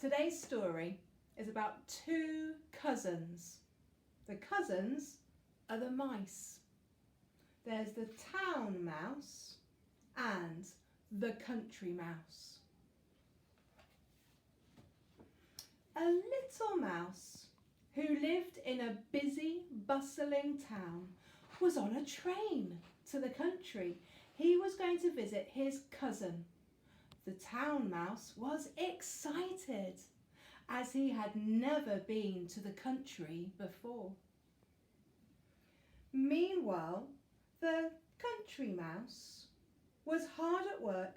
Today's story is about two cousins. The cousins are the mice. There's the town mouse and the country mouse. A little mouse who lived in a busy, bustling town was on a train to the country. He was going to visit his cousin. The town mouse was excited as he had never been to the country before. Meanwhile, the country mouse was hard at work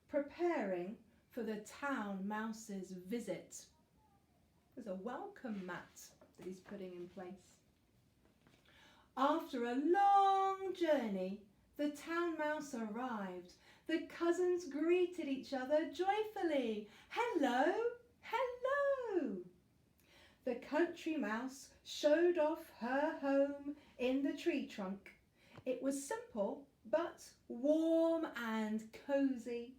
preparing for the town mouse's visit. There's a welcome mat that he's putting in place. After a long journey, the town mouse arrived. The cousins greeted each other joyfully. Hello, hello. The country mouse showed off her home in the tree trunk. It was simple but warm and cosy.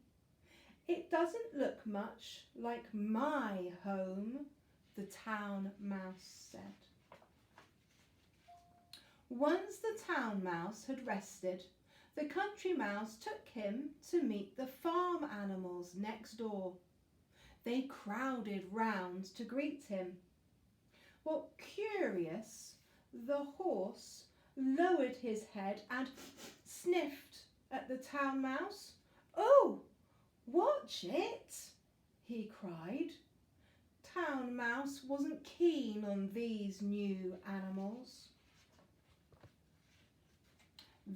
It doesn't look much like my home, the town mouse said. Once the town mouse had rested, the country mouse took him to meet the farm animals next door. They crowded round to greet him. Well, curious, the horse lowered his head and sniffed at the town mouse. "Oh, watch it," he cried. Town mouse wasn't keen on these new animals.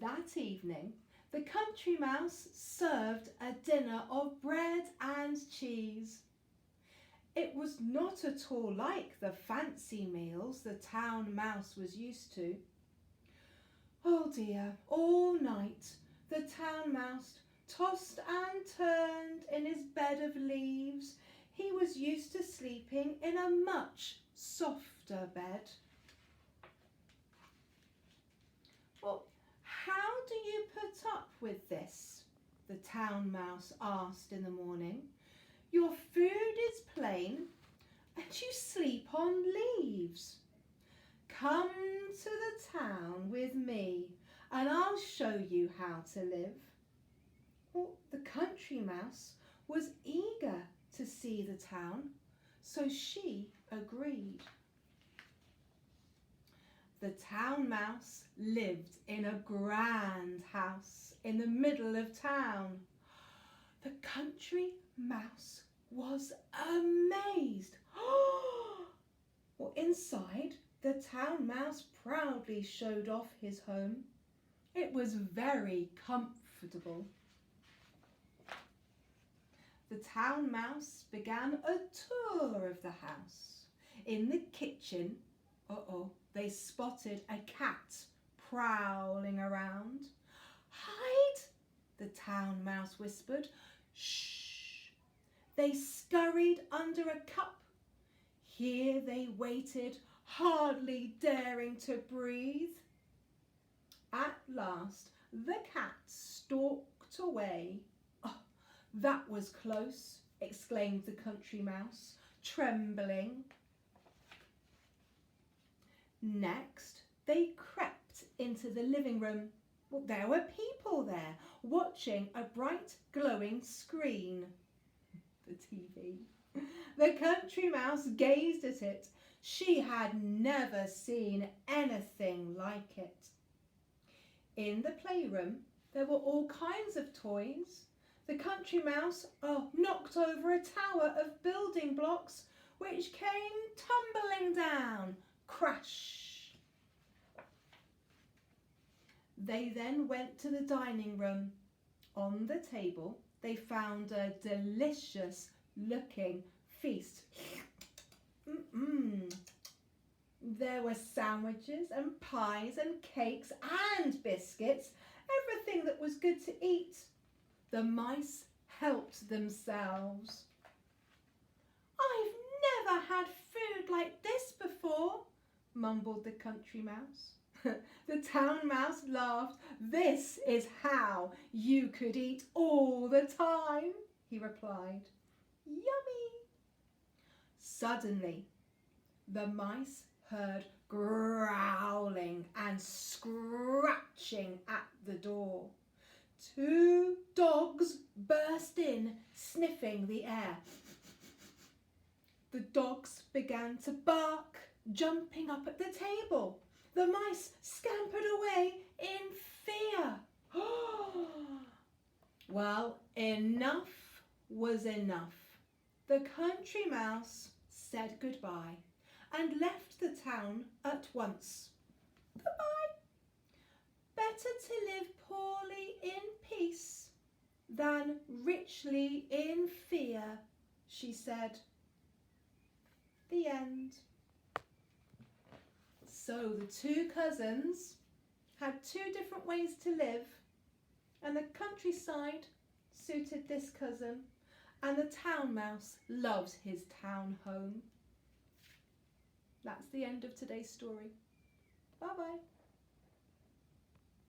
That evening, the country mouse served a dinner of bread and cheese. It was not at all like the fancy meals the town mouse was used to. Oh dear, all night the town mouse tossed and turned in his bed of leaves. He was used to sleeping in a much softer bed. Well, how do you put up with this? The town mouse asked in the morning. Your food is plain and you sleep on leaves. Come to the town with me and I'll show you how to live. Well, the country mouse was eager to see the town, so she agreed. The town mouse lived in a grand house in the middle of town. The country mouse was amazed. Well, inside, the town mouse proudly showed off his home. It was very comfortable. The town mouse began a tour of the house. In the kitchen, they spotted a cat prowling around. Hide, the town mouse whispered. Shh. They scurried under a cup. Here they waited, hardly daring to breathe. At last, the cat stalked away. Oh, that was close, exclaimed the country mouse, trembling. Next, they crept into the living room. Well, there were people there, watching a bright, glowing screen. The TV. The country mouse gazed at it. She had never seen anything like it. In the playroom, there were all kinds of toys. The country mouse knocked over a tower of building blocks, which came tumbling down. Crash! They then went to the dining room. On the table, they found a delicious-looking feast. There were sandwiches and pies and cakes and biscuits, everything that was good to eat. The mice helped themselves. I've never had food like this before, mumbled the country mouse. The town mouse laughed. This is how you could eat all the time, he replied. Yummy! Suddenly, the mice heard growling and scratching at the door. 2 dogs burst in, sniffing the air. The dogs began to bark, jumping up at the table. The mice scampered away in fear. Well, enough was enough. The country mouse said goodbye and left the town at once. Goodbye. Better to live poorly in peace than richly in fear, she said. The end. So the 2 cousins had 2 different ways to live, and the countryside suited this cousin, and the town mouse loved his town home. That's the end of today's story. Bye-bye.